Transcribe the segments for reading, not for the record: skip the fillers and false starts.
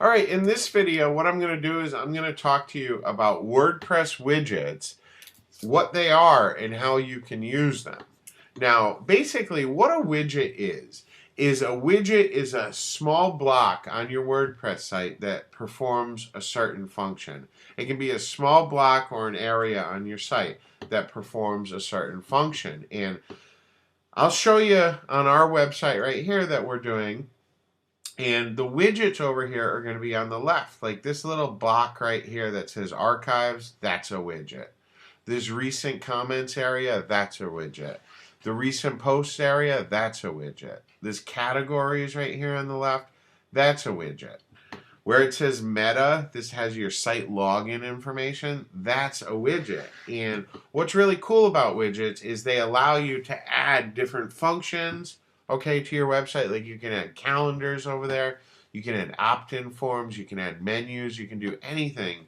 All right, in this video, what I'm going to do is I'm going to talk to you about WordPress widgets, what they are, and how you can use them. Now, basically, what a widget is a widget is a small block on your WordPress site that performs a certain function. It can be a small block or an area on your site that performs a certain function. And I'll show you on our website right here that we're doing. And the widgets over here are going to be on the left. Like this little block right here that says archives, that's a widget. This recent comments area, that's a widget. The recent posts area, that's a widget. This categories right here on the left, that's a widget. Where it says meta, this has your site login information, that's a widget. And what's really cool about widgets is they allow you to add different functions, okay, to your website. Like you can add calendars over there, you can add opt-in forms, you can add menus, you can do anything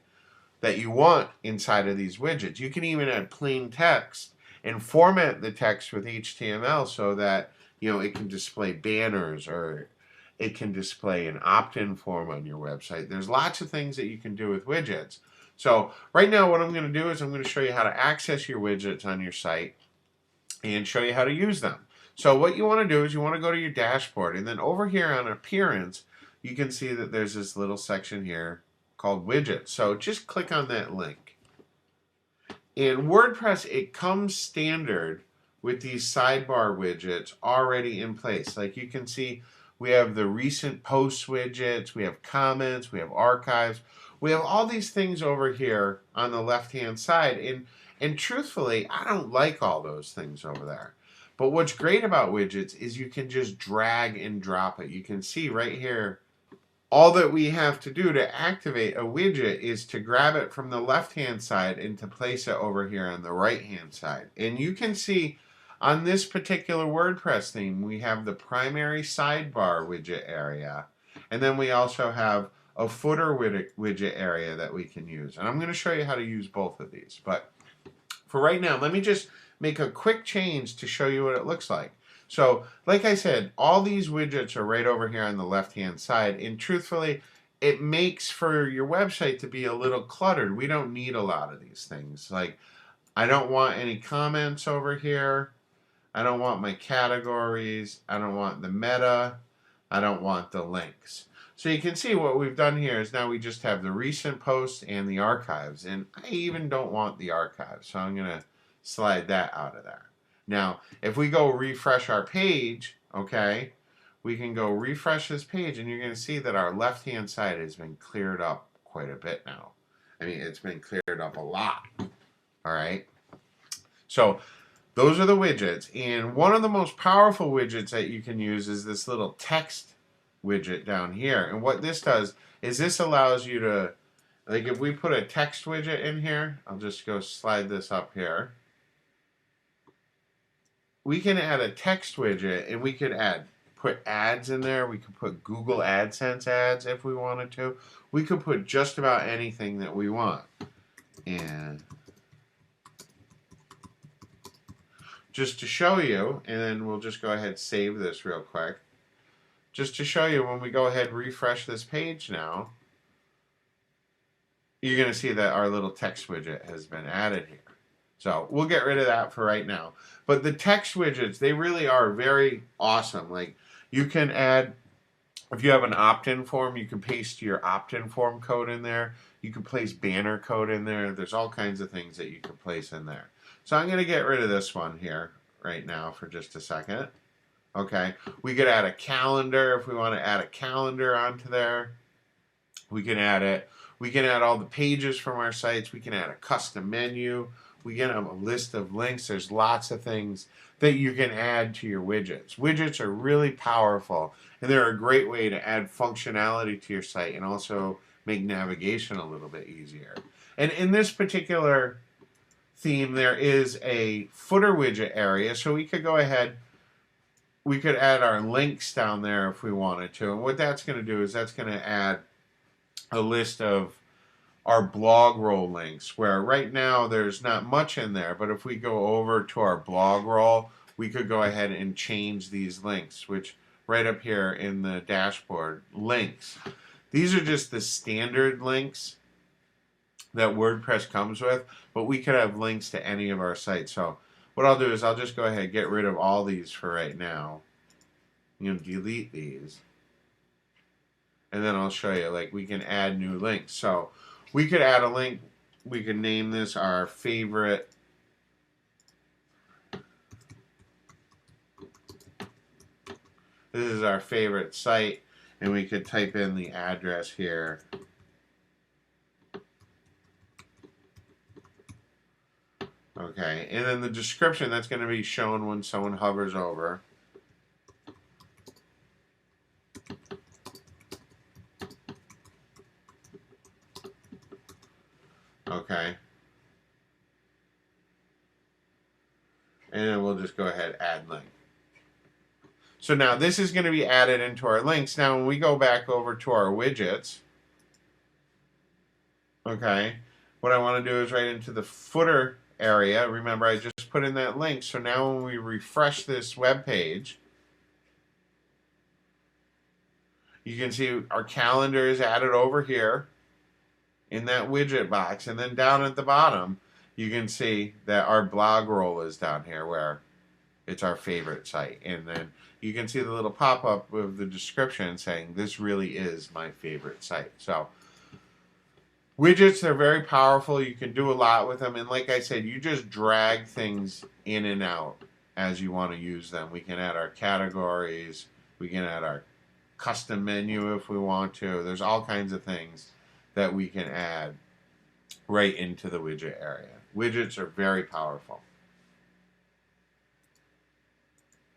that you want inside of these widgets. You can even add plain text and format the text with HTML so that, you know, it can display banners or it can display an opt-in form on your website. There's lots of things that you can do with widgets. So right now what I'm going to do is I'm going to show you how to access your widgets on your site and show you how to use them. So what you want to do is you want to go to your dashboard, and then over here on appearance you can see that there's this little section here called widgets. So just click on that link. In WordPress, it comes standard with these sidebar widgets already in place. Like you can see, we have the recent posts widgets, we have comments, we have archives, we have all these things over here on the left-hand side. And truthfully, I don't like all those things over there. But what's great about widgets is you can just drag and drop it. You can see right here, all that we have to do to activate a widget is to grab it from the left-hand side and to place it over here on the right-hand side. And you can see on this particular WordPress theme, we have the primary sidebar widget area. And then we also have a footer widget area that we can use. And I'm going to show you how to use both of these. But for right now, let me just make a quick change to show you what it looks like. So, like I said, all these widgets are right over here on the left-hand side, and truthfully, it makes for your website to be a little cluttered. We don't need a lot of these things. Like, I don't want any comments over here. I don't want my categories. I don't want the meta. I don't want the links. So you can see what we've done here is now we just have the recent posts and the archives, and I even don't want the archives, so I'm going to slide that out of there. Now, if we go refresh our page, okay, we can go refresh this page, and you're going to see that our left-hand side has been cleared up quite a bit now. I mean, it's been cleared up a lot, all right? So those are the widgets, and one of the most powerful widgets that you can use is this little text widget down here. And what this does is this allows you to, like if we put a text widget in here, I'll just go slide this up here. We can add a text widget, and we could put ads in there. We could put Google AdSense ads if we wanted to. We could put just about anything that we want. And just to show you, and then we'll just go ahead and save this real quick. Just to show you, when we go ahead and refresh this page now, you're going to see that our little text widget has been added here. So we'll get rid of that for right now. But the text widgets, they really are very awesome. Like you can add, if you have an opt-in form, you can paste your opt-in form code in there. You can place banner code in there. There's all kinds of things that you can place in there. So I'm going to get rid of this one here right now for just a second. Okay, we could add a calendar if we want to add a calendar onto there. We can add it. We can add all the pages from our sites. We can add a custom menu. We can have a list of links. There's lots of things that you can add to your widgets. Widgets are really powerful, and they're a great way to add functionality to your site and also make navigation a little bit easier. And in this particular theme, there is a footer widget area, so we could go ahead, we could add our links down there if we wanted to. And what that's going to do is that's going to add a list of our blog roll links, where right now there's not much in there, but if we go over to our blog roll, we could go ahead and change these links, which right up here in the dashboard, links. These are just the standard links that WordPress comes with, but we could have links to any of our sites. So what I'll do is I'll just go ahead and get rid of all these for right now. You know, delete these. And then I'll show you, like, we can add new links. So we could add a link. We could name this our favorite This is our favorite site, and we could type in the address here. Okay, and then the description, that's going to be shown when someone hovers over. Okay. And then we'll just go ahead and add link. So now this is going to be added into our links. Now when we go back over to our widgets, okay, what I want to do is right into the footer area. Remember, I just put in that link. So now when we refresh this web page, you can see our calendar is added over here in that widget box. And then down at the bottom, you can see that our blog roll is down here where it's our favorite site. And then you can see the little pop-up with the description saying this really is my favorite site. So widgets, they're very powerful. You can do a lot with them. And like I said, you just drag things in and out as you want to use them. We can add our categories. We can add our custom menu if we want to. There's all kinds of things that we can add right into the widget area. Widgets are very powerful.